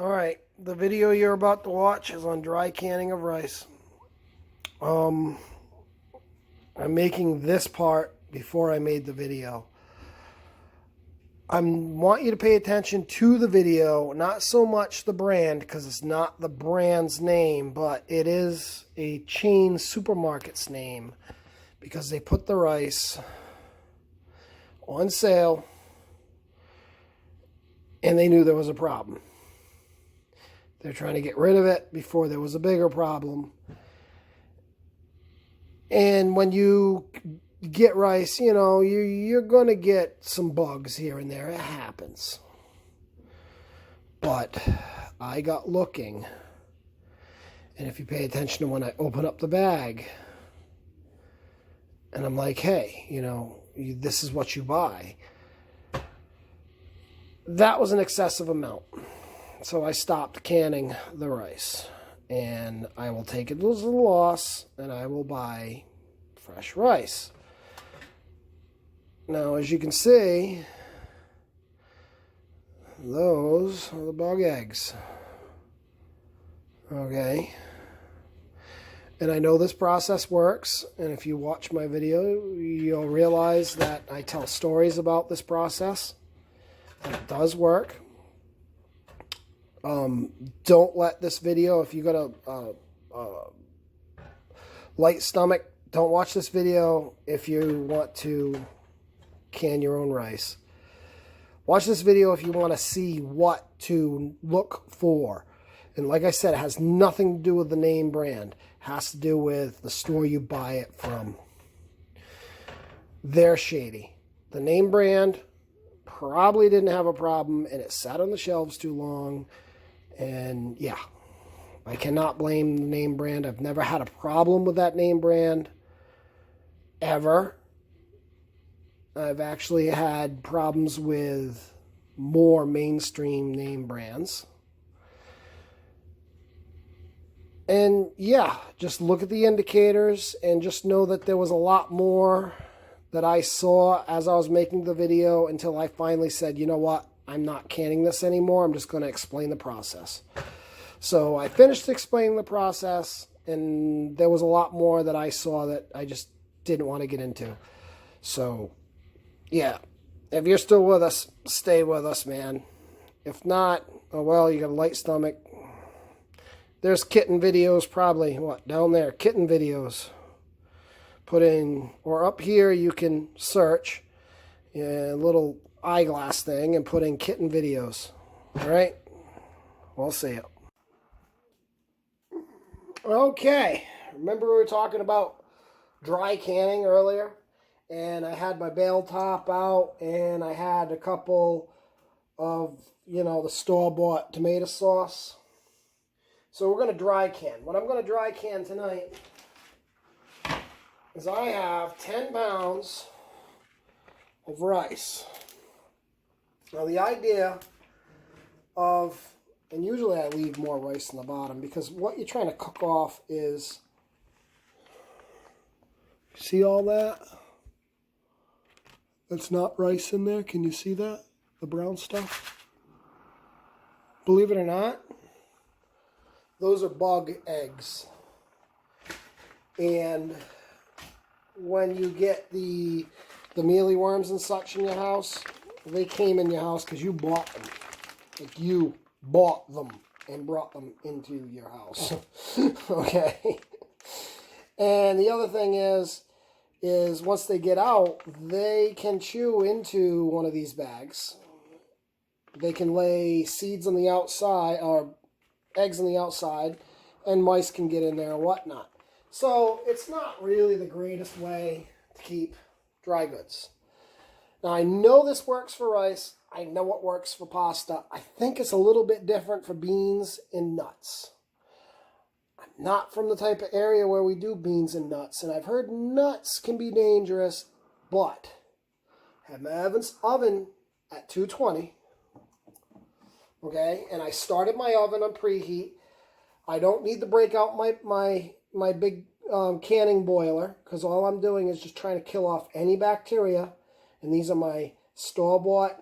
Alright, the video you're about to watch is on dry canning of rice. I'm making this part before I made the video. I want you to pay attention to the video, not so much the brand, because it's not the brand's name, but it is a chain supermarket's name, because they put the rice on sale and they knew there was a problem. They're trying to get rid of it before there was a bigger problem. And when you get rice, you know, you're going to get some bugs here and there. It happens. But I got looking. And if you pay attention to when I open up the bag, and I'm like, hey, you know, this is what you buy. That was an excessive amount. So I stopped canning the rice, and I will take it as a loss, and I will buy fresh rice. Now, as you can see, those are the bug eggs. Okay. And I know this process works, and if you watch my video, you'll realize that I tell stories about this process, and it does work. Don't let this video, if you got a light stomach, don't watch this video if you want to can your own rice. Watch this video if you want to see what to look for. And like I said, it has nothing to do with the name brand. It has to do with the store you buy it from. They're shady. The name brand probably didn't have a problem, and it sat on the shelves too long. And yeah, I cannot blame the name brand. I've never had a problem with that name brand, ever. I've actually had problems with more mainstream name brands. And yeah, just look at the indicators and just know that there was a lot more that I saw as I was making the video until I finally said, you know what? I'm not canning this anymore. I'm just going to explain the process. So I finished explaining the process, and there was a lot more that I saw that I just didn't want to get into. So, yeah, if you're still with us, stay with us, man. If not, oh well, you got a light stomach. There's kitten videos probably, what, down there, kitten videos. Put in, or up here you can search a little eyeglass thing and put in kitten videos. All right, we'll see it. Okay, remember we were talking about dry canning earlier, and I had my bale top out, and I had a couple of, you know, the store-bought tomato sauce. So we're going to dry can. What I'm going to dry can tonight is I have 10 pounds of rice. Now the idea of, and usually I leave more rice in the bottom, because what you're trying to cook off is, see all that? That's not rice in there. Can you see that? The brown stuff? Believe it or not, those are bug eggs. And when you get the mealyworms and such in your house, they came in your house because you bought them. Like, you bought them and brought them into your house. Okay? And the other thing is once they get out, they can chew into one of these bags. They can lay seeds on the outside, or eggs on the outside, and mice can get in there and whatnot. So it's not really the greatest way to keep dry goods. Now, I know this works for rice. I know it works for pasta. I think it's a little bit different for beans and nuts. I'm not from the type of area where we do beans and nuts, and I've heard nuts can be dangerous, but I have my oven at 220, okay, and I started my oven on preheat. I don't need to break out my big canning boiler, because all I'm doing is just trying to kill off any bacteria. And these are my store-bought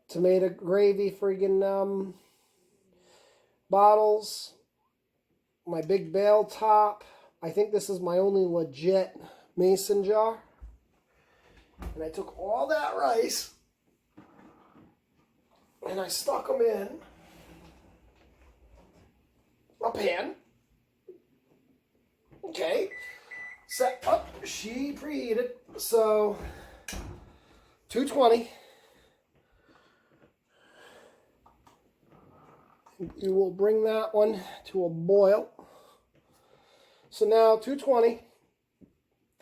tomato gravy friggin' bottles, my big bale top. I think this is my only legit mason jar. And I took all that rice and I stuck them in a pan. Okay. Set up. She preheated. So 220. You will bring that one to a boil. So now 220.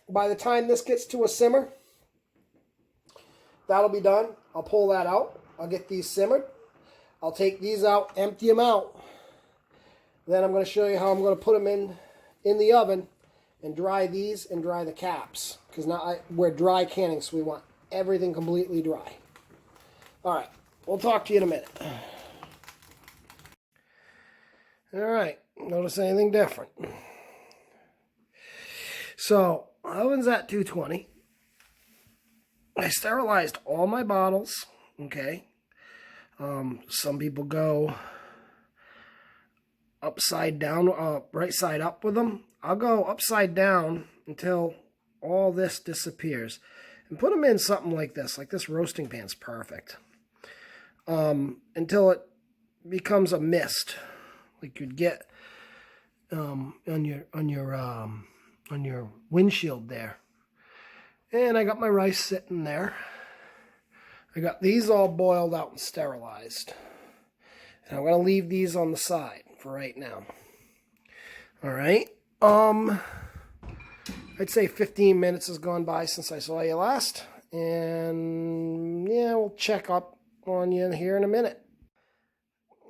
By the time this gets to a simmer, that'll be done. I'll pull that out. I'll get these simmered. I'll take these out, empty them out. Then I'm going to show you how I'm going to put them in the oven and dry these and dry the caps. Because now we're dry canning, so we want everything completely dry. All right. We'll talk to you in a minute. All right. Notice anything different? So, oven's at 220. I sterilized all my bottles, okay? Some people go upside down, right side up with them. I'll go upside down until all this disappears. And put them in something like this. Like this roasting pan's perfect. Until it becomes a mist. Like you'd get on your windshield there. And I got my rice sitting there. I got these all boiled out and sterilized. And I'm going to leave these on the side for right now. All right. I'd say 15 minutes has gone by since I saw you last. And yeah, we'll check up on you here in a minute.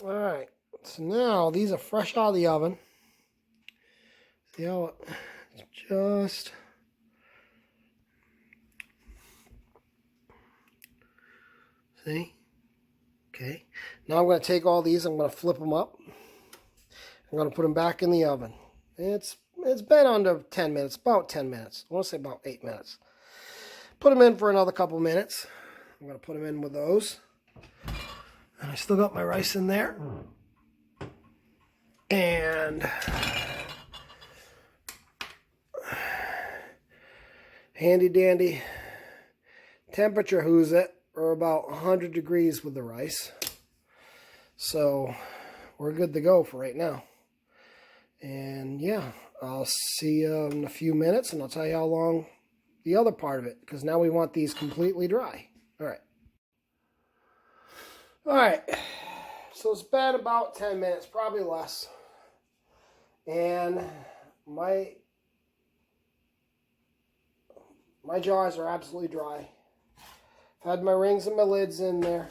All right. So now these are fresh out of the oven. See how it's just... See? Okay. Now I'm going to take all these. I'm going to flip them up. I'm going to put them back in the oven. It's been under 10 minutes. About 10 minutes. I want to say about 8 minutes. Put them in for another couple minutes. I'm going to put them in with those. And I still got my rice in there. And handy dandy temperature who's it. We're about 100 degrees with the rice. So we're good to go for right now. And yeah, I'll see you in a few minutes and I'll tell you how long the other part of it, because now we want these completely dry. All right. All right. So it's been about 10 minutes, probably less. And my jars are absolutely dry. Had my rings and my lids in there.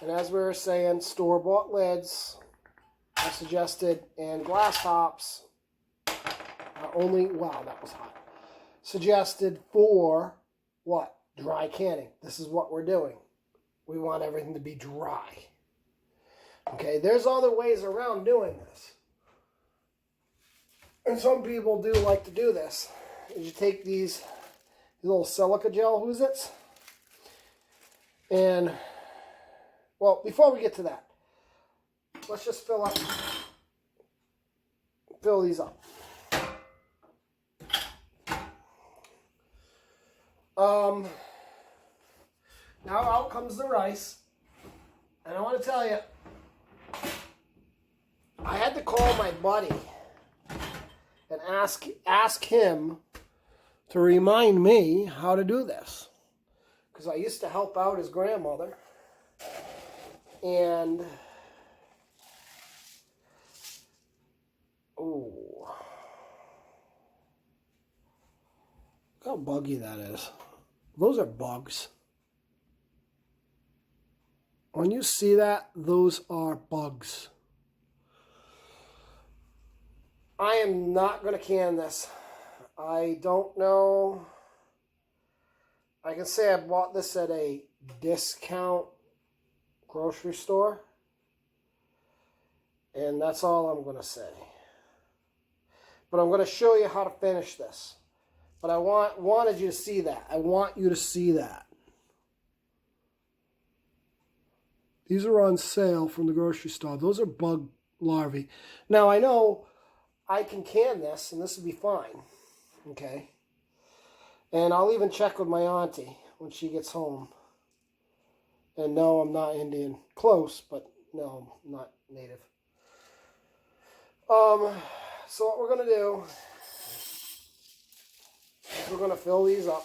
And as we were saying, store-bought lids are suggested, and glass tops are only, wow, that was hot, suggested for what? Dry canning. This is what we're doing. We want everything to be dry. Okay, there's other ways around doing this. And some people do like to do this. Is you take these little silica gel Who's-Its. And, well, before we get to that, let's just fill these up. Now out comes the rice. And I want to tell you, I had to call my buddy and ask him to remind me how to do this. Because I used to help out his grandmother. And, oh, look how buggy that is. Those are bugs. When you see that, those are bugs. I am not going to can this. I don't know. I can say I bought this at a discount grocery store. And that's all I'm going to say. But I'm going to show you how to finish this. But I wanted you to see that. I want you to see that. These are on sale from the grocery store. Those are bug larvae. Now, I know I can can this, and this will be fine. Okay? And I'll even check with my auntie when she gets home. And no, I'm not Indian. Close, but no, I'm not native. So what we're going to do is we're going to fill these up.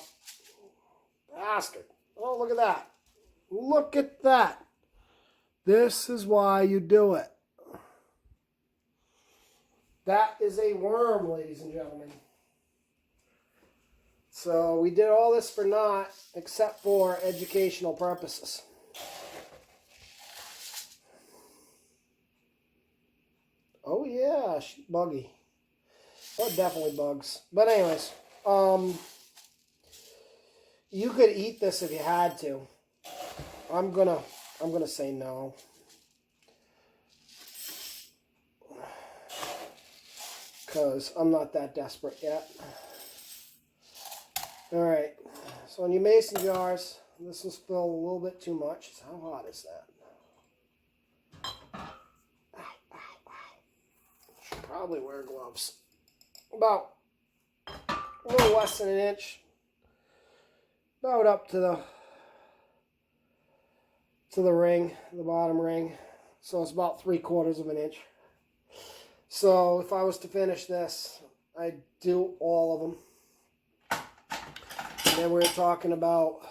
Bastard. Oh, look at that. Look at that. This is why you do it. That is a worm, ladies and gentlemen. So we did all this for naught, except for educational purposes. Oh yeah, buggy. Oh, definitely bugs. But anyways, you could eat this if you had to. I'm gonna say no. Because I'm not that desperate yet. Alright, so on your mason jars, this will spill a little bit too much. How hot is that? Ow, ow, ow. Should probably wear gloves. About a little less than an inch. About up to the ring, the bottom ring. So it's about 3/4 of an inch. So if I was to finish this, I'd do all of them. And then we're talking about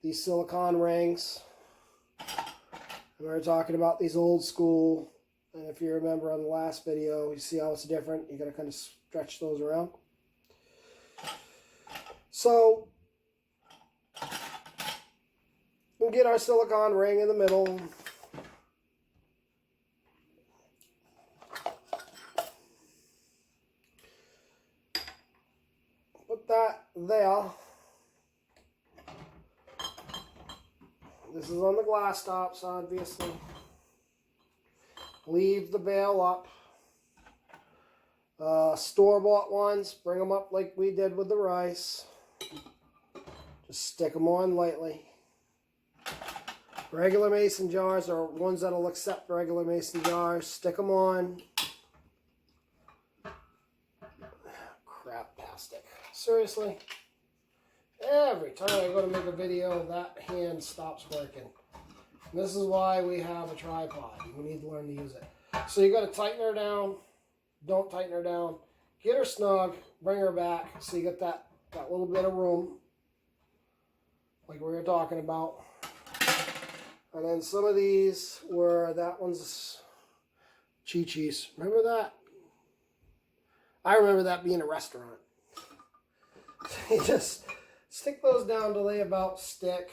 these silicone rings. And we're talking about these old school. And if you remember on the last video, you see how it's different. You got to kind of stretch those around. So we'll get our silicone ring in the middle. Put that there. This is on the glass tops, obviously. Leave the bail up. Store-bought ones, bring them up like we did with the rice. Just stick them on lightly. Regular mason jars are ones that'll accept regular mason jars. Stick them on. Crap, plastic. Seriously? Every time I go to make a video, that hand stops working. And this is why we have a tripod. We need to learn to use it. So you got to tighten her down. Don't tighten her down. Get her snug. Bring her back. So you get that little bit of room. Like we were talking about. And then some of these were, that one's Chi-Chi's. Remember that? I remember that being a restaurant. You just stick those down till they about stick.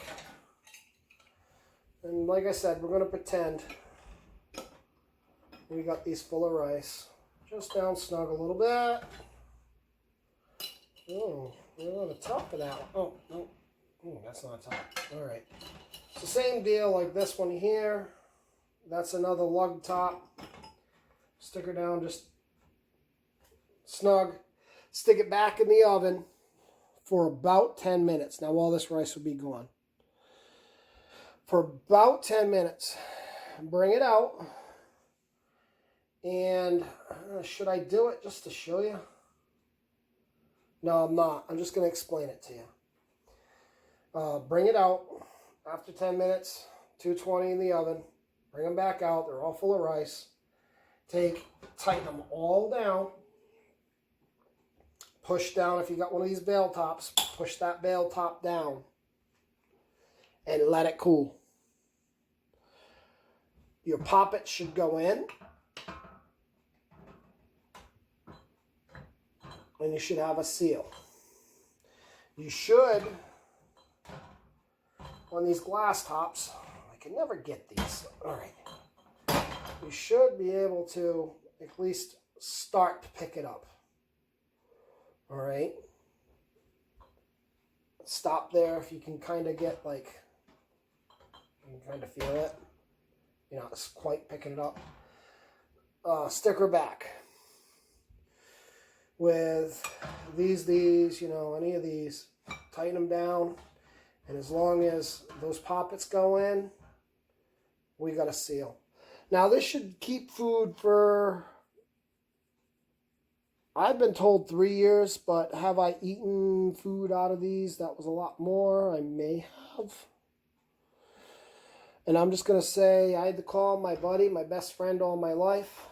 And like I said, we're going to pretend we got these full of rice. Just down snug a little bit. Oh, we're on the top of that one. Oh, no. Oh, that's not top. All right. It's the same deal like this one here. That's another lug top. Stick her down just snug. Stick it back in the oven for about 10 minutes. Now all this rice will be gone. For about 10 minutes. Bring it out. And should I do it just to show you? No, I'm not. I'm just going to explain it to you. Bring it out after 10 minutes, 220 in the oven. Bring them back out. They're all full of rice. Tighten them all down. Push down. If you got one of these bale tops, push that bale top down and let it cool. Your poppet should go in. And you should have a seal. You should, on these glass tops, I can never get these. All right. You should be able to at least start to pick it up. All right. Stop there if you can kind of get like, you can kind of feel it. You're not quite picking it up. Stick her back. With these, you know, any of these, tighten them down. And as long as those poppets go in, we got a seal. Now this should keep food for, I've been told 3 years, but have I eaten food out of these? That was a lot more. I may have. And I'm just going to say I had to call my buddy, my best friend all my life,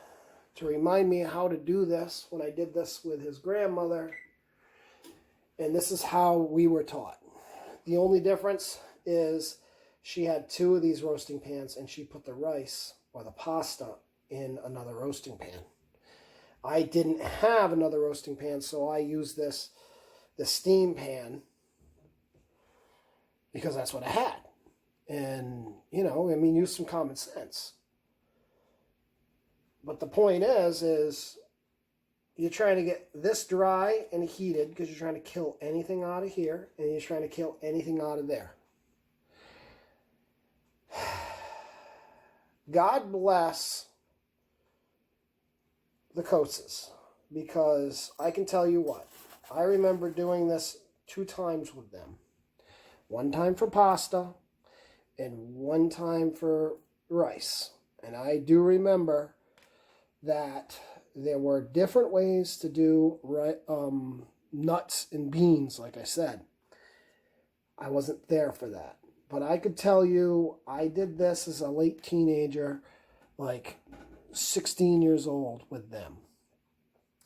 to remind me how to do this when I did this with his grandmother. And this is how we were taught. The only difference is she had 2 of these roasting pans and she put the rice or the pasta in another roasting pan. I didn't have another roasting pan, so I used the steam pan because that's what I had. And, you know, I mean, use some common sense. But the point is you're trying to get this dry and heated because you're trying to kill anything out of here and you're trying to kill anything out of there. God bless the Coates, because I can tell you what, I remember doing this 2 times with them. 1 time for pasta and 1 time for rice. And I do remember that there were different ways to do nuts and beans, like I said. I wasn't there for that. But I could tell you, I did this as a late teenager, like 16 years old with them.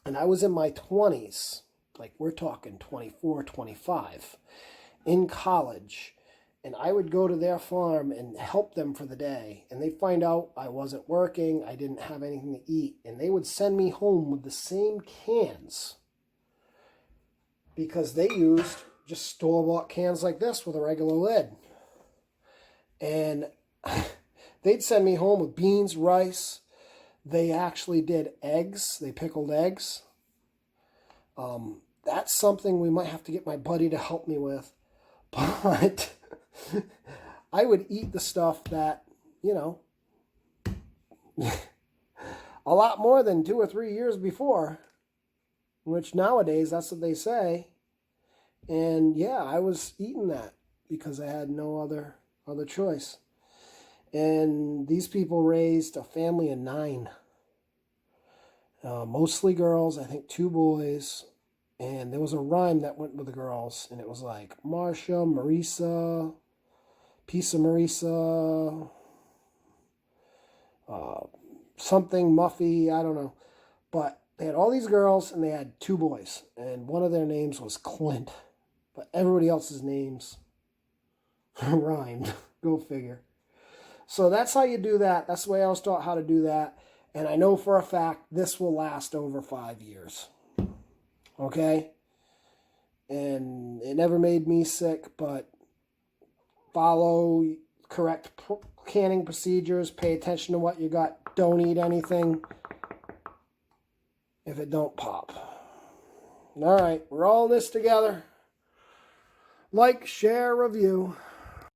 And I was in my 20s, like we're talking 24, 25, in college. And I would go to their farm and help them for the day. And they'd find out I wasn't working, I didn't have anything to eat. And they would send me home with the same cans because they used just store-bought cans like this with a regular lid. And they'd send me home with beans, rice. They actually did eggs. They pickled eggs. That's something we might have to get my buddy to help me with. But I would eat the stuff that, you know, a lot more than 2 or 3 years before, which nowadays that's what they say. And yeah, I was eating that because I had no other choice. And these people raised a family of 9. Mostly girls, I think 2 boys. And there was a rhyme that went with the girls. And it was like, Marsha, Marisa, Piece of Marisa, something, Muffy, I don't know. But they had all these girls and they had 2 boys. And one of their names was Clint. But everybody else's names rhymed. Go figure. So that's how you do that. That's the way I was taught how to do that. And I know for a fact this will last over 5 years. Okay? And it never made me sick, but follow correct canning procedures. Pay attention to what you got. Don't eat anything if it don't pop. All right, we're all in this together. Like, share, review.